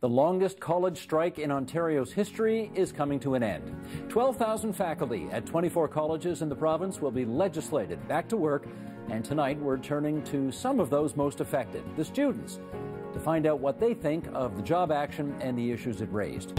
The longest college strike in Ontario's history is coming to an end. 12,000 faculty at 24 colleges in the province will be legislated back to work, and tonight we're turning to some of those most affected, the students, to find out what they think of the job action and the issues it raised.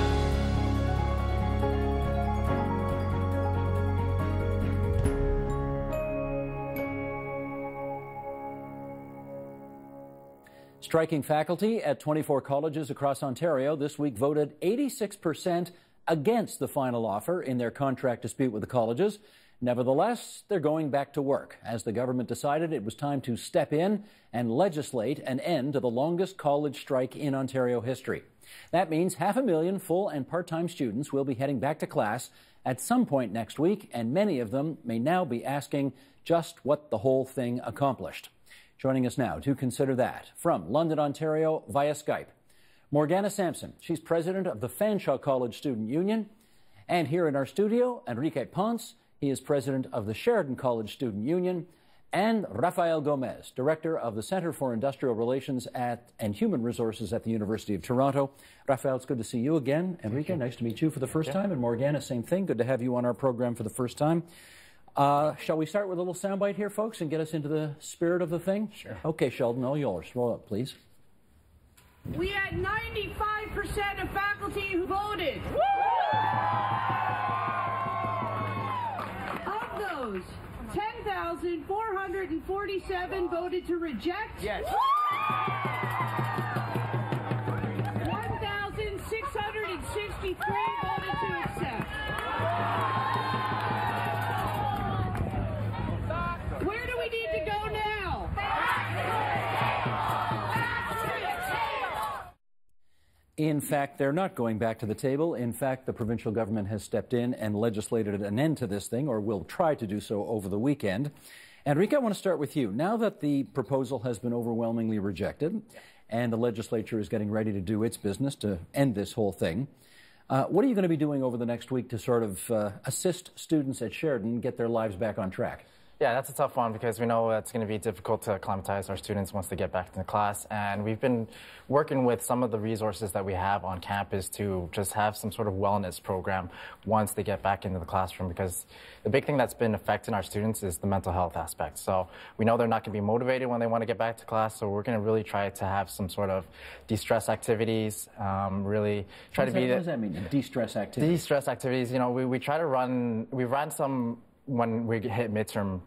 Striking faculty at 24 colleges across Ontario this week voted 86% against the final offer in their contract dispute with the colleges. Nevertheless, they're going back to work as the government decided it was time to step in and legislate an end to the longest college strike in Ontario history. That means 500,000 full and part-time students will be heading back to class at some point next week, and many of them may now be asking just what the whole thing accomplished. Joining us now to consider that, from London, Ontario, via Skype, Morgana Sampson. She's president of the Fanshawe College Student Union. And here in our studio, Enrique Ponce. He is president of the Sheridan College Student Union. And Rafael Gomez, director of the Centre for Industrial Relations and Human Resources at the University of Toronto. Rafael, it's good to see you again. Enrique, nice to meet you for the first time. And Morgana, same thing. Good to have you on our program for the first time. Shall we start with a little soundbite here, folks, and get us into the spirit of the thing? Sure. Okay, Sheldon, all yours. Roll up, please. We had 95% of faculty who voted. Of those, 10,447 voted to reject. Yes. 1,663 voted to accept. Where do we need to go now? In fact, they're not going back to the table. In fact, the provincial government has stepped in and legislated an end to this thing, or will try to do so over the weekend. Enrique, I want to start with you. Now that the proposal has been overwhelmingly rejected and the legislature is getting ready to do its business to end this whole thing, what are you going to be doing over the next week to sort of assist students at Sheridan get their lives back on track? Yeah, that's a tough one because we know it's going to be difficult to acclimatize our students once they get back into class. And we've been working with some of the resources that we have on campus to just have some sort of wellness program once they get back into the classroom, because the big thing that's been affecting our students is the mental health aspect. So we know they're not going to be motivated when they want to get back to class, so we're going to really try to have some sort of de-stress activities, really try to be... What does that mean, de-stress activities? De-stress activities, you know, we try to run, we ran some when we hit midterm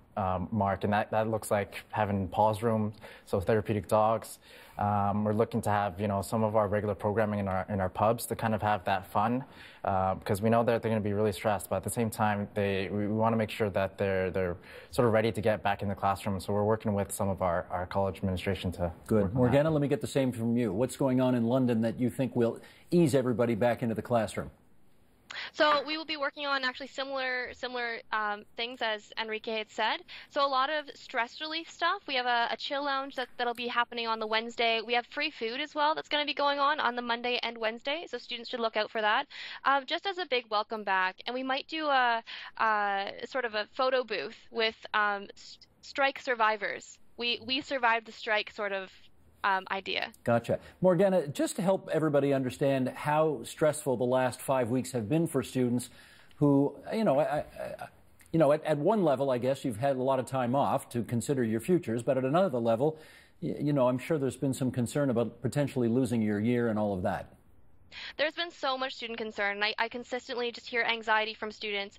mark, and that looks like having pause rooms, so therapeutic dogs. We're looking to have, you know, some of our regular programming in our pubs to kind of have that fun, because we know that they're going to be really stressed, but at the same time, we want to make sure that they're sort of ready to get back in the classroom. So we're working with some of our college administration to Good. Morgana, let me get the same from you. What's going on in London that you think will ease everybody back into the classroom? So we will be working on actually similar things as Enrique had said. So a lot of stress relief stuff. We have a chill lounge that'll be happening on the Wednesday. We have free food as well that's going to be going on the Monday and Wednesday. So students should look out for that. Just as a big welcome back. And we might do a sort of a photo booth with strike survivors. We survived the strike sort of idea. Gotcha. Morgana, just to help everybody understand how stressful the last 5 weeks have been for students who, at one level, I guess you've had a lot of time off to consider your futures, but at another level, I'm sure there's been some concern about potentially losing your year and all of that. There's been so much student concern, and I consistently just hear anxiety from students.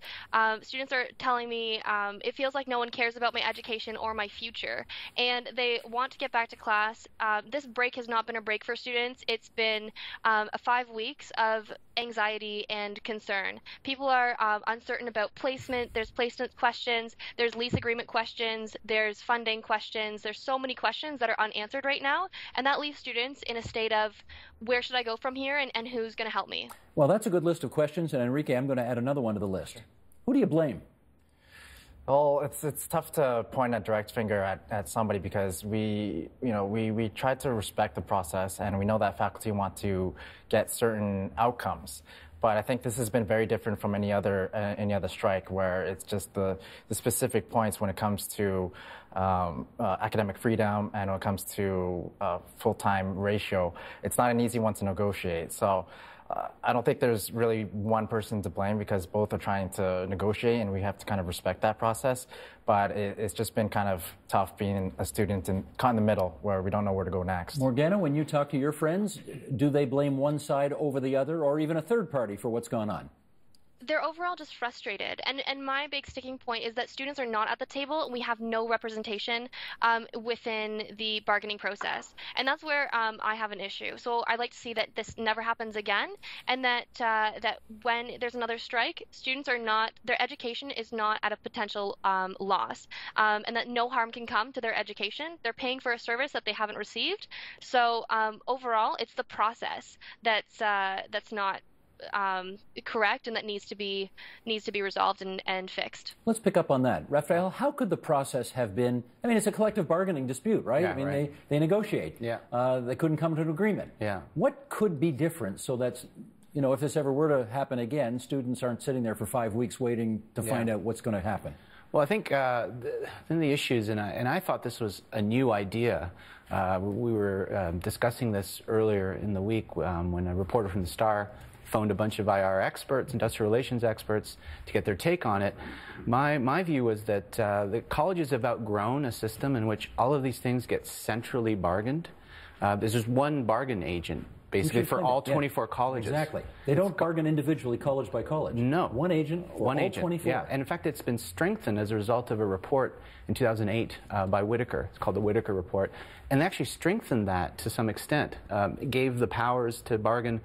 Students are telling me it feels like no one cares about my education or my future, and they want to get back to class. This break has not been a break for students. It's been 5 weeks of anxiety and concern. People are uncertain about placement. There's placement questions. There's lease agreement questions. There's funding questions. There's so many questions that are unanswered right now, and that leaves students in a state of where should I go from here and who's going to help me? Well, that's a good list of questions, and Enrique, I'm going to add another one to the list. Who do you blame? Well, it's tough to point a direct finger at somebody because we try to respect the process, and we know that faculty want to get certain outcomes. But I think this has been very different from any other strike, where it's just the specific points when it comes to academic freedom and when it comes to full-time ratio, it's not an easy one to negotiate. So I don't think there's really one person to blame because both are trying to negotiate and we have to kind of respect that process. But it's just been kind of tough being a student and caught in the middle where we don't know where to go next. Morgana, when you talk to your friends, do they blame one side over the other or even a third party for what's gone on? They're overall just frustrated. And my big sticking point is that students are not at the table and we have no representation within the bargaining process. And that's where I have an issue. So I'd like to see that this never happens again and that that when there's another strike, students are not, their education is not at a potential loss and that no harm can come to their education. They're paying for a service that they haven't received. So overall, it's the process that's not correct and that needs to be resolved and fixed. Let's pick up on that. Raphael, how could the process have been, I mean, it's a collective bargaining dispute, right? Yeah, I mean, right. they negotiate. Yeah. They couldn't come to an agreement. Yeah. What could be different so that, you know, if this ever were to happen again, students aren't sitting there for 5 weeks waiting to find out what's going to happen? Well, I think the issues, and I thought this was a new idea. We were discussing this earlier in the week when a reporter from the Star phoned a bunch of IR experts, industrial relations experts, to get their take on it. My view was that the colleges have outgrown a system in which all of these things get centrally bargained. There's just one bargain agent, basically, for all 24 colleges. Exactly. They don't bargain individually, college by college. No. One agent for all 24. Yeah, and in fact, it's been strengthened as a result of a report in 2008 by Whitaker. It's called the Whitaker Report. And they actually strengthened that to some extent. It gave the powers to bargain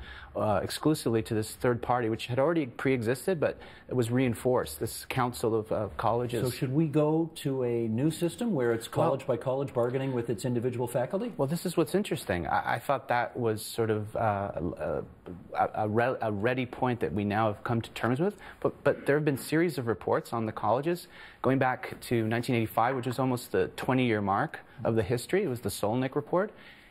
exclusively to this third party, which had already pre-existed, but it was reinforced, this council of colleges. So should we go to a new system where it's college by college bargaining with its individual faculty? Well, this is what's interesting. I thought that was sort of a ready point that we now have come to terms with, but there have been series of reports on the colleges going back to 1985, which was almost the 20-year mark of the history. It was the Solnick report.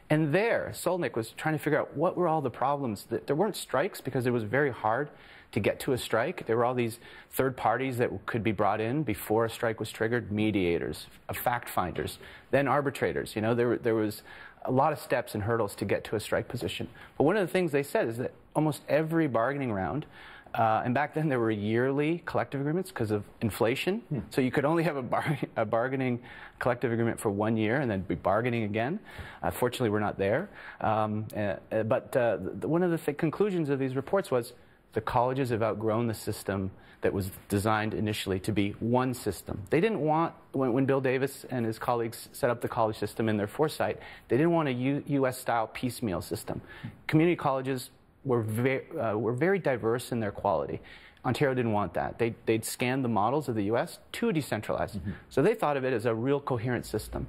And there, Solnick was trying to figure out what were all the problems. There weren't strikes because it was very hard to get to a strike. There were all these third parties that could be brought in before a strike was triggered, mediators, fact finders, then arbitrators. You know, there was a lot of steps and hurdles to get to a strike position. But one of the things they said is that almost every bargaining round, and back then there were yearly collective agreements because of inflation. So you could only have a bargaining collective agreement for 1 year and then be bargaining again. Fortunately, we're not there. But one of the conclusions of these reports was the colleges have outgrown the system that was designed initially to be one system. They didn't want, when Bill Davis and his colleagues set up the college system in their foresight, they didn't want a U.S.-style piecemeal system. Community colleges were very diverse in their quality. Ontario didn't want that. They'd scanned the models of the U.S. too decentralized. So they thought of it as a real coherent system.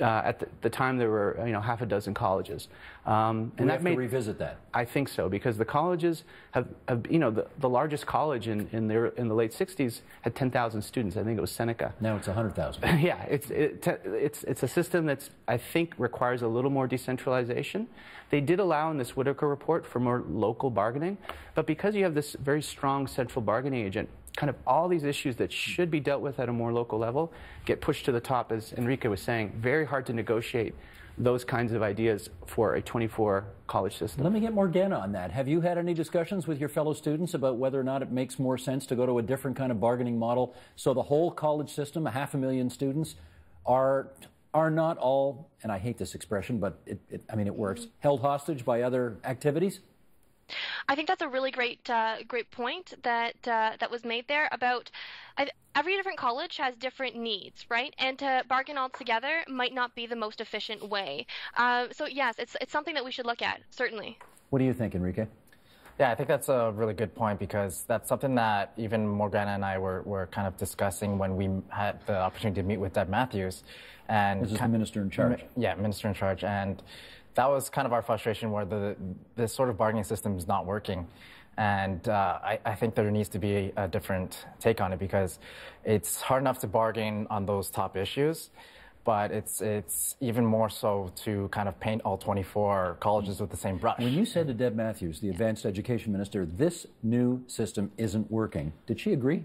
At the time, there were half a dozen colleges, and we have to revisit that. I think so, because the colleges have the largest college in the late '60s had 10,000 students. I think it was Seneca. Now it's 100,000. Yeah, it's a system that's, I think, requires a little more decentralization. They did allow in this Whitaker report for more local bargaining, but because you have this very strong central bargaining agent, kind of all these issues that should be dealt with at a more local level get pushed to the top, as Enrique was saying. Very hard to negotiate those kinds of ideas for a 24 college system. Let me get Morgana on that. Have you had any discussions with your fellow students about whether or not it makes more sense to go to a different kind of bargaining model so the whole college system, 500,000 students, are not all, and I hate this expression, but it works, held hostage by other activities? I think that's a really great point that was made there about every different college has different needs, right? And to bargain all together might not be the most efficient way. So yes, it's something that we should look at, certainly. What do you think, Enrique? Yeah, I think that's a really good point because that's something that even Morgana and I were kind of discussing when we had the opportunity to meet with Deb Matthews. And this is the minister in charge. Yeah, minister in charge. And that was kind of our frustration where this sort of bargaining system is not working. And I think there needs to be a different take on it because it's hard enough to bargain on those top issues, but it's even more so to kind of paint all 24 colleges with the same brush. When you said to Deb Matthews, the advanced education minister, this new system isn't working, did she agree?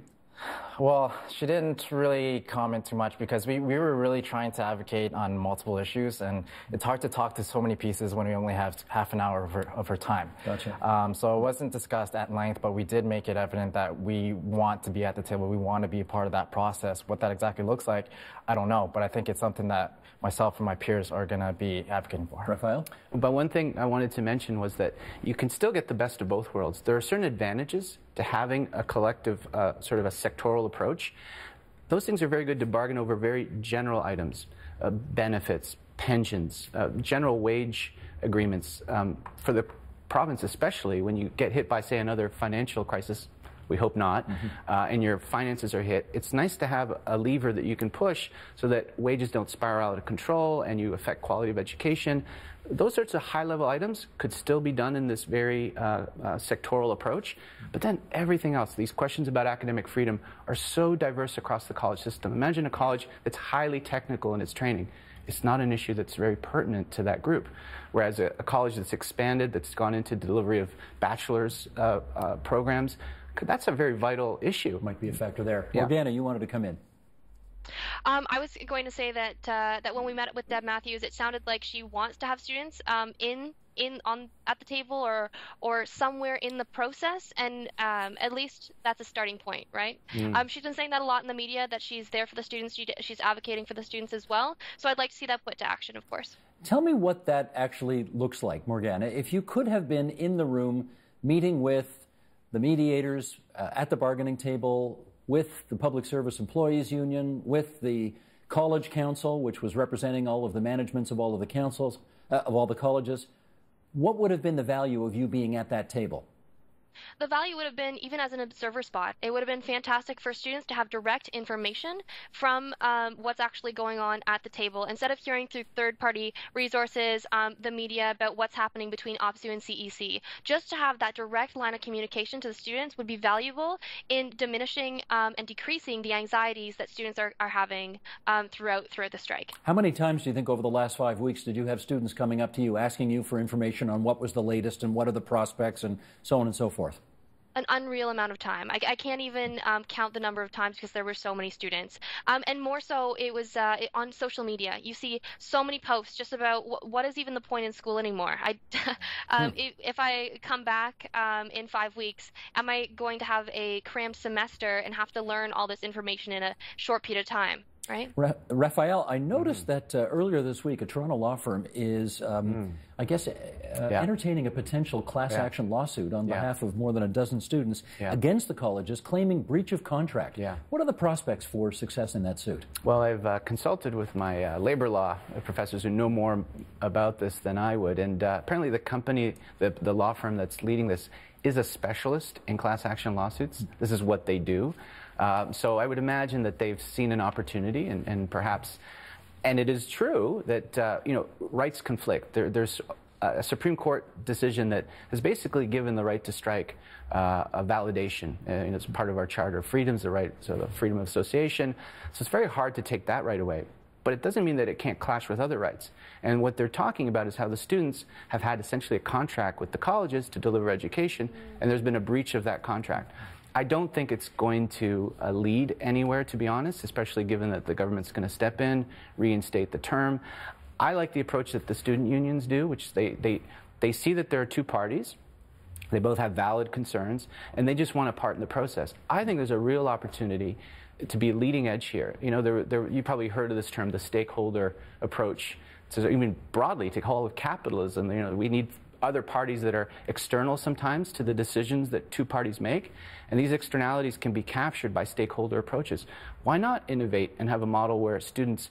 Well, she didn't really comment too much because we were really trying to advocate on multiple issues, and it's hard to talk to so many pieces when we only have half an hour of her time. Gotcha. So it wasn't discussed at length, but we did make it evident that we want to be at the table. We want to be a part of that process. What that exactly looks like, I don't know, but I think it's something that myself and my peers are going to be advocating for. Raphael? But one thing I wanted to mention was that you can still get the best of both worlds. There are certain advantages to having a collective, sort of a sectoral approach. Those things are very good to bargain over very general items, benefits, pensions, general wage agreements. For the province especially, when you get hit by, say, another financial crisis, we hope not, and your finances are hit, it's nice to have a lever that you can push so that wages don't spiral out of control and you affect quality of education. Those sorts of high-level items could still be done in this very sectoral approach, but then everything else, these questions about academic freedom, are so diverse across the college system. Imagine a college that's highly technical in its training. It's not an issue that's very pertinent to that group. Whereas a college that's expanded, that's gone into delivery of bachelor's programs, that's a very vital issue. Might be a factor there. Yeah. Morgana, you wanted to come in. I was going to say that that when we met with Deb Matthews, it sounded like she wants to have students at the table or somewhere in the process, and at least that's a starting point, right? She's been saying that a lot in the media, that she's there for the students, she's advocating for the students as well. So I'd like to see that put to action, of course. Tell me what that actually looks like, Morgana. If you could have been in the room meeting with the mediators at the bargaining table, with the Public Service Employees Union, with the College Council, which was representing all of the managements of all of the councils, of all the colleges, what would have been the value of you being at that table? The value would have been, even as an observer spot, it would have been fantastic for students to have direct information from what's actually going on at the table, instead of hearing through third-party resources, the media, about what's happening between OPSU and CEC. Just to have that direct line of communication to the students would be valuable in diminishing and decreasing the anxieties that students are having throughout the strike. How many times do you think over the last 5 weeks did you have students coming up to you asking you for information on what was the latest and what are the prospects and so on and so forth? An unreal amount of time. I can't even count the number of times because there were so many students. And more so, it was on social media. You see so many posts just about what is even the point in school anymore. If I come back in 5 weeks, am I going to have a crammed semester and have to learn all this information in a short period of time? Right. Raphael, I noticed that earlier this week, a Toronto law firm is, I guess, entertaining a potential class action lawsuit on behalf of more than a dozen students against the colleges, claiming breach of contract. What are the prospects for success in that suit? Well, I've consulted with my labor law professors who know more about this than I would, and apparently the company, the law firm that's leading this, is a specialist in class action lawsuits. This is what they do. So I would imagine that they've seen an opportunity, and perhaps, and it is true that rights conflict. There's a Supreme Court decision that has basically given the right to strike a validation. It's part of our Charter of Freedoms, the right, so the freedom of association. So it's very hard to take that right away. But it doesn't mean that it can't clash with other rights. And what they're talking about is how the students have had essentially a contract with the colleges to deliver education, and there's been a breach of that contract. I don't think it's going to lead anywhere, to be honest, especially given that the government's going to step in, reinstate the term. I like the approach that the student unions do, which they see that there are two parties. They both have valid concerns, and they just want a part in the process. I think there's a real opportunity to be leading edge here. You probably heard of this term, the stakeholder approach, to even broadly take hold of capitalism. We need other parties that are external sometimes to the decisions that two parties make, and these externalities can be captured by stakeholder approaches. Why not innovate and have a model where students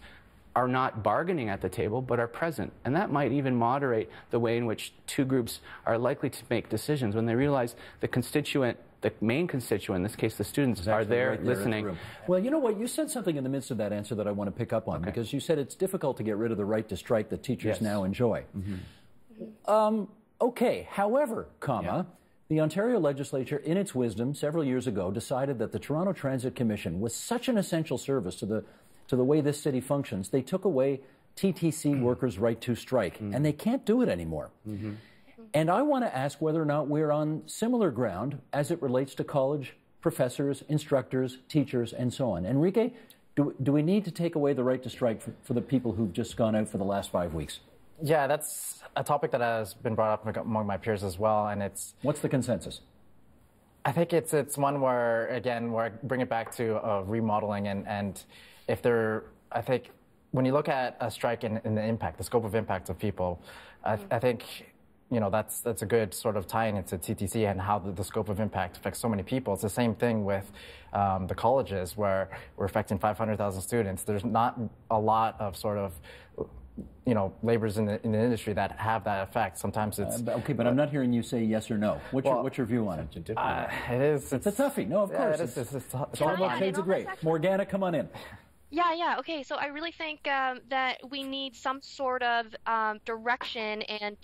are not bargaining at the table but are present? And that might even moderate the way in which two groups are likely to make decisions when they realize the main constituent, in this case the students, are there listening. Well, you know what? You said something in the midst of that answer that I want to pick up on, because you said it's difficult to get rid of the right to strike that teachers now enjoy. Okay, however, the Ontario legislature, in its wisdom, several years ago, decided that the Toronto Transit Commission was such an essential service to the way this city functions, they took away TTC workers' right to strike, and they can't do it anymore. And I want to ask whether or not we're on similar ground as it relates to college professors, instructors, teachers, and so on. Enrique, do we need to take away the right to strike for the people who've just gone out for the last 5 weeks? Yeah, that's a topic that has been brought up among my peers as well, and it's... What's the consensus? I think it's one where, again, where I bring it back to remodeling, and if there, I think when you look at a strike and the impact, the scope of impact of people, I think, you know, that's a good sort of tie-in into TTC and how the scope of impact affects so many people. It's the same thing with the colleges, where we're affecting 500,000 students. There's not a lot of sort of, you know, laborers in the industry that have that effect. Sometimes it's... okay, but I'm not hearing you say yes or no. What's your view on it? It is... It's a toughie. No, of course. It's all about shades of gray. Morgana, come on in. Yeah. Okay, so I really think that we need some sort of direction and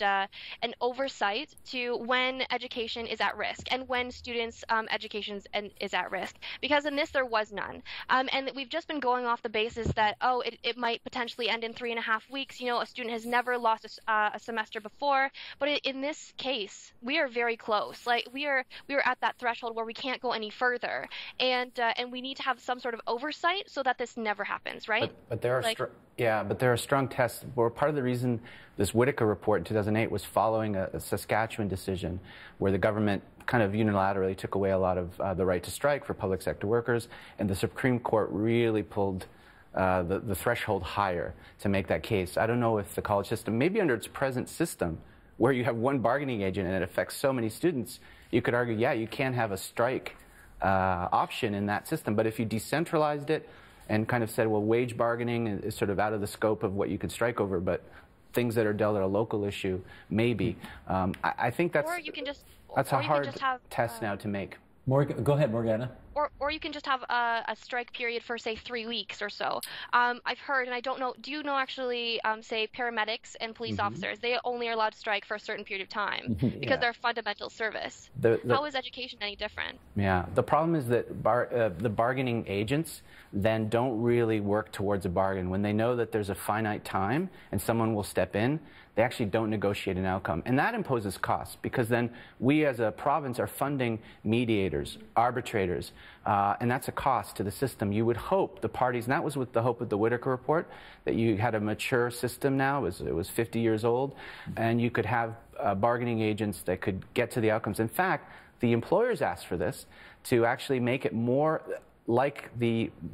an oversight to when education is at risk and when students' education is at risk. Because in this, there was none. And we've just been going off the basis that, it might potentially end in 3.5 weeks. You know, a student has never lost a semester before. But in this case, we are very close. Like, we are at that threshold where we can't go any further. And we need to have some sort of oversight so that this never happens, right? But there are strong tests. Well, part of the reason this Whitaker report in 2008 was following a Saskatchewan decision where the government kind of unilaterally took away a lot of the right to strike for public sector workers, and the Supreme Court really pulled the threshold higher to make that case. I don't know if the college system, maybe under its present system, where you have one bargaining agent and it affects so many students, you could argue, yeah, you can have a strike option in that system. But if you decentralized it and kind of said, well, wage bargaining is sort of out of the scope of what you could strike over, but things that are dealt at a local issue, maybe. I think that's a hard test now to make. Go ahead, Morgana. Or you can just have a strike period for, say, 3 weeks or so. I've heard, and I don't know, do you know actually, say, paramedics and police officers, they only are allowed to strike for a certain period of time because they're a fundamental service. How is education any different? Yeah, the problem is that the bargaining agents then don't really work towards a bargain. When they know that there's a finite time and someone will step in, they actually don't negotiate an outcome. And that imposes costs, because then we as a province are funding mediators, arbitrators, and that's a cost to the system. You would hope the parties, and that was with the hope of the Whitaker report, that you had a mature system now, it was 50 years old, and you could have bargaining agents that could get to the outcomes. In fact, the employers asked for this to actually make it more like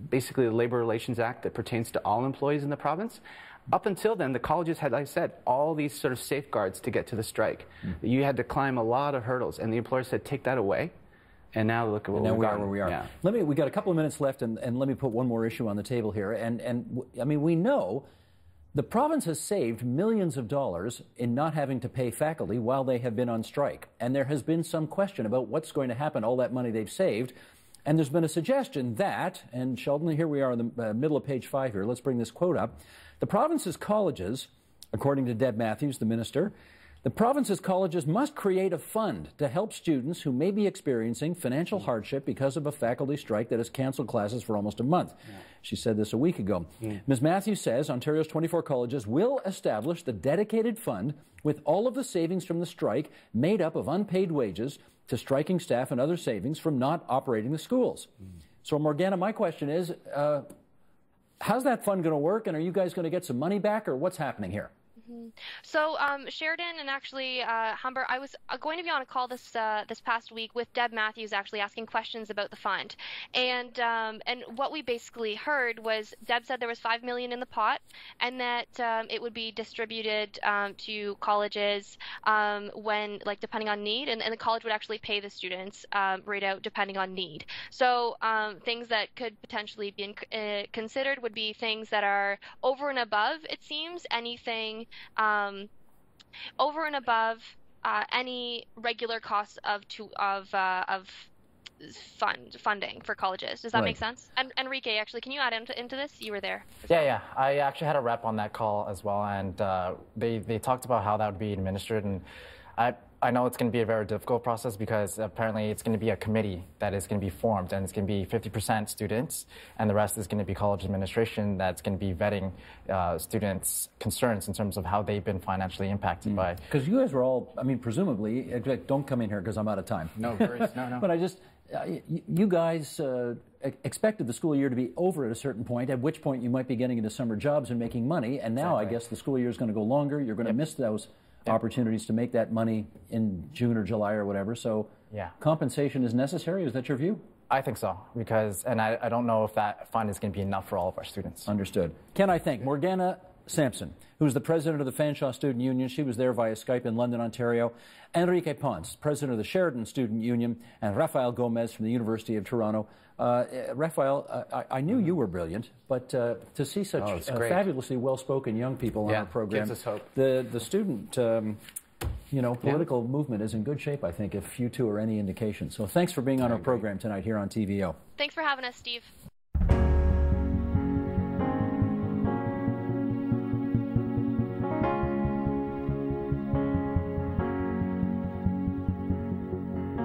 basically the Labor Relations Act that pertains to all employees in the province. Up until then, the colleges had, like I said, all these sort of safeguards to get to the strike. You had to climb a lot of hurdles, and the employer said, take that away. And now look at where we are. Yeah. We got a couple of minutes left, and let me put one more issue on the table here. And I mean, we know the province has saved millions of dollars in not having to pay faculty while they have been on strike. And there has been some question about what's going to happen, all that money they've saved. And there's been a suggestion that, and Sheldon, here we are in the middle of page 5 here. Let's bring this quote up. The province's colleges, according to Deb Matthews, the minister, the province's colleges must create a fund to help students who may be experiencing financial hardship because of a faculty strike that has canceled classes for almost a month. Yeah. She said this a week ago. Ms. Matthews says Ontario's 24 colleges will establish the dedicated fund with all of the savings from the strike made up of unpaid wages to striking staff and other savings from not operating the schools. So, Morgana, my question is, how's that fund going to work, and are you guys going to get some money back, or what's happening here? So Sheridan and actually Humber, I was going to be on a call this past week with Deb Matthews, actually asking questions about the fund, and what we basically heard was Deb said there was $5 million in the pot, and that it would be distributed to colleges when, like, depending on need, and the college would actually pay the students right out depending on need. So things that could potentially be considered would be things that are over and above, it seems, anything over and above any regular costs of funding for colleges. Does that make sense? And Enrique, actually, can you add into this? You were there. Yeah. I actually had a rep on that call as well, and they talked about how that would be administered, and I know it's going to be a very difficult process because apparently it's going to be a committee that is going to be formed, and it's going to be 50% students, and the rest is going to be college administration that's going to be vetting students' concerns in terms of how they've been financially impacted by. Because you guys were all, I mean, presumably, don't come in here because I'm out of time. No worries, no. But I just, you guys expected the school year to be over at a certain point, at which point you might be getting into summer jobs and making money, and now I guess the school year is going to go longer. You're going to miss those opportunities to make that money in June or July or whatever. So compensation is necessary. Is that your view? I think so, because, and I don't know if that fund is going to be enough for all of our students. Understood. Can I thank Morgana Sampson, who's the president of the Fanshawe Student Union. She was there via Skype in London, Ontario. Enrique Ponce, president of the Sheridan Student Union, and Rafael Gomez from the University of Toronto. Rafael, I knew you were brilliant, but to see such fabulously well-spoken young people on our program, gives us hope. The student political movement is in good shape, I think, if you two are any indication. So thanks for being on our program tonight here on TVO. Thanks for having us, Steve.